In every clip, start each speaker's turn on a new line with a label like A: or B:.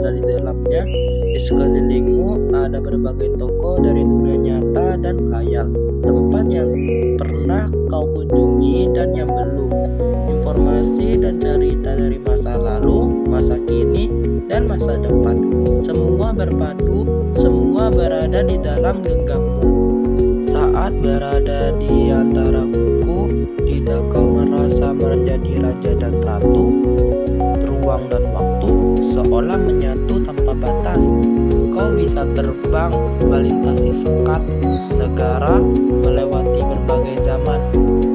A: berada di dalamnya. Di sekelilingmu ada berbagai toko dari dunia nyata dan khayal, tempat yang pernah kau kunjungi dan yang belum. Informasi dan cerita dari masa lalu, masa kini, dan masa depan. Semua berpadu, semua berada di dalam genggammu. Saat berada di antara buku, tidak kau merasa menjadi raja dan ratu? Ruang dan waktu seolah menyatu tanpa batas. Kau bisa terbang melintasi sekat negara, melewati berbagai zaman.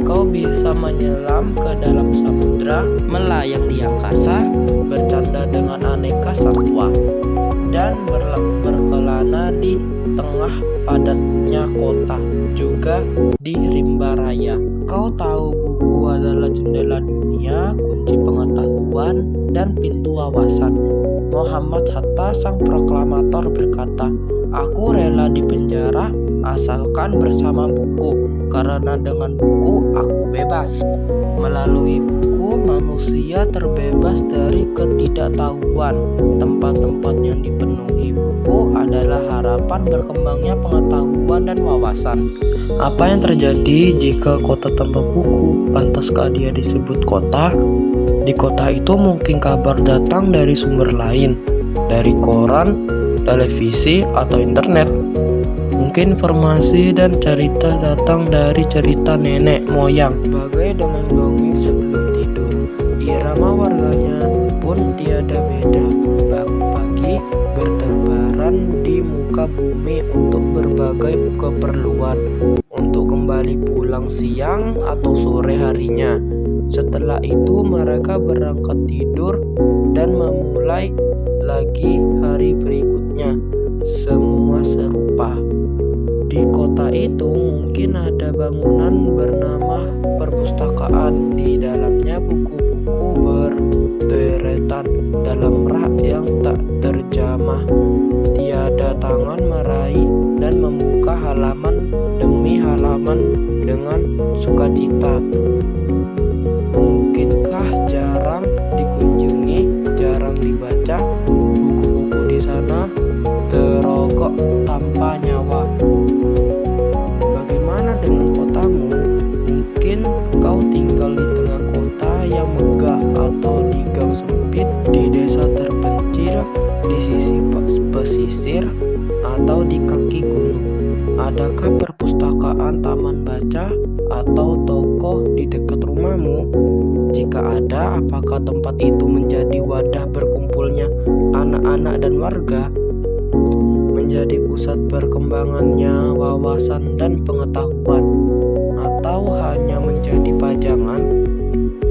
A: Kau bisa menyelam ke dalam samudra, melayang di angkasa, bercanda dengan aneka satwa, dan berkelana di tengah padatnya kota, juga di rimba raya. Kau tahu buku adalah jendela dunia, kunci pengetahuan, dan pintu wawasan. Muhammad Hatta, sang proklamator, berkata, "Aku rela dipenjara asalkan bersama buku, karena dengan buku aku bebas." Melalui buku, manusia terbebas dari ketidaktahuan. Tempat-tempat yang dipenuhi buku adalah harapan berkembangnya pengetahuan dan wawasan. Apa yang terjadi jika kota tanpa buku? Pantaskah dia disebut kota? Di kota itu mungkin kabar datang dari sumber lain, dari koran, televisi, atau internet. Mungkin informasi dan cerita datang dari cerita nenek moyang, bagai dengan dongeng sebelum tidur. Irama warganya pun tiada beda. Bangun pagi, bertebaran di muka bumi untuk berbagai keperluan, untuk kembali pulang siang atau sore harinya. Setelah itu mereka berangkat tidur dan memulai lagi hari berikutnya. Semua serupa. Di kota itu mungkin ada bangunan bernama perpustakaan. Di dalamnya buku-buku berderetan dalam rak yang tak terjamah. Tiada tangan meraih dan membuka halaman demi halaman dengan sukacita. Mungkinkah jarang dikunjungi, jarang dibaca? Buku-buku di sana terogok tanpa nyawa. Bagaimana dengan kotamu? Mungkin kau tinggal di tengah kota yang megah, atau di gang sempit di desa terpencil, di sisi pesisir, atau di kaki gunung. Adakah perpustakaan, taman baca, atau toko di dekat rumahmu? Jika ada, apakah tempat itu menjadi wadah berkumpulnya anak-anak dan warga? Menjadi pusat perkembangannya wawasan dan pengetahuan? Atau hanya menjadi pajangan?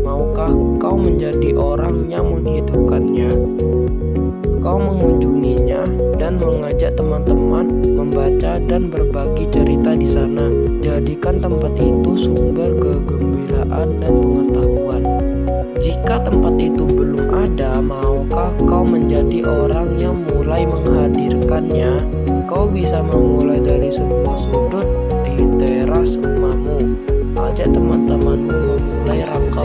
A: Maukah kau menjadi orang yang menghidupkannya? Kau mengunjunginya dan mengajak teman-teman membaca dan berbagi cerita di sana. Jadikan tempat itu sumber kegembiraan dan pengetahuan. Jika tempat itu belum ada, maukah kau menjadi orang yang mulai menghadirkannya? Kau bisa memulai dari sebuah sudut di teras rumahmu. Ajak teman-temanmu memulai rangka